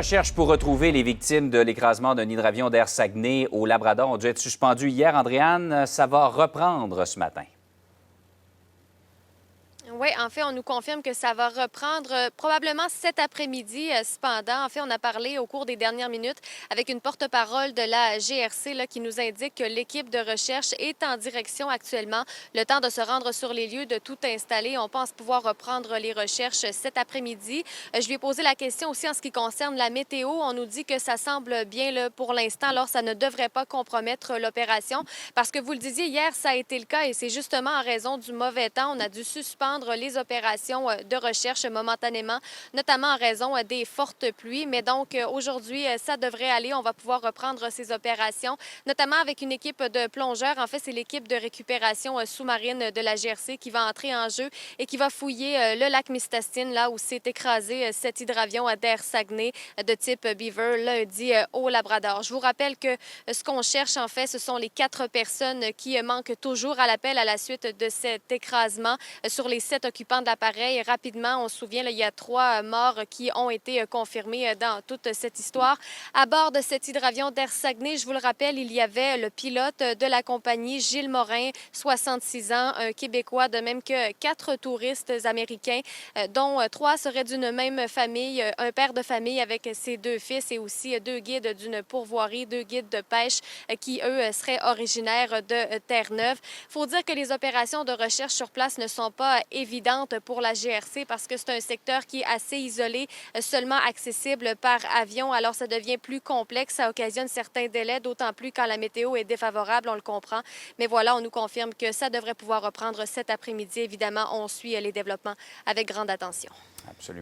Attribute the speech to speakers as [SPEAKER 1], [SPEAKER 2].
[SPEAKER 1] Recherches pour retrouver les victimes de l'écrasement d'un hydravion d'Air Saguenay au Labrador ont dû être suspendues hier. Andréane, ça va reprendre ce matin.
[SPEAKER 2] Oui, en fait, on nous confirme que ça va reprendre probablement cet après-midi. Cependant, en fait, on a parlé au cours des dernières minutes avec une porte-parole de la GRC là, qui nous indique que l'équipe de recherche est en direction actuellement. Le temps de se rendre sur les lieux, de tout installer. On pense pouvoir reprendre les recherches cet après-midi. Je lui ai posé la question aussi en ce qui concerne la météo. On nous dit que ça semble bien là, pour l'instant. Alors, ça ne devrait pas compromettre l'opération parce que vous le disiez hier, ça a été le cas et c'est justement en raison du mauvais temps. On a dû suspendre les opérations de recherche momentanément, notamment en raison des fortes pluies. Mais donc, aujourd'hui, ça devrait aller. On va pouvoir reprendre ces opérations, notamment avec une équipe de plongeurs. En fait, c'est l'équipe de récupération sous-marine de la GRC qui va entrer en jeu et qui va fouiller le lac Mistassine, là où s'est écrasé cet hydravion d'Air Saguenay de type Beaver lundi au Labrador. Je vous rappelle que ce qu'on cherche, en fait, ce sont les 4 personnes qui manquent toujours à l'appel à la suite de cet écrasement sur les 7 occupants de l'appareil. Rapidement, on se souvient, là, il y a 3 morts qui ont été confirmés dans toute cette histoire. À bord de cet hydravion d'Air Saguenay, je vous le rappelle, il y avait le pilote de la compagnie, Gilles Morin, 66 ans, un Québécois, de même que 4 touristes américains, dont 3 seraient d'une même famille, un père de famille avec ses 2 fils et aussi 2 guides d'une pourvoirie, 2 guides de pêche qui, eux, seraient originaires de Terre-Neuve. Il faut dire que les opérations de recherche sur place ne sont pas évidentes pour la GRC parce que c'est un secteur qui est assez isolé, seulement accessible par avion. Alors, ça devient plus complexe, ça occasionne certains délais, d'autant plus quand la météo est défavorable, on le comprend. Mais voilà, on nous confirme que ça devrait pouvoir reprendre cet après-midi. Évidemment, on suit les développements avec grande attention.
[SPEAKER 1] Absolument.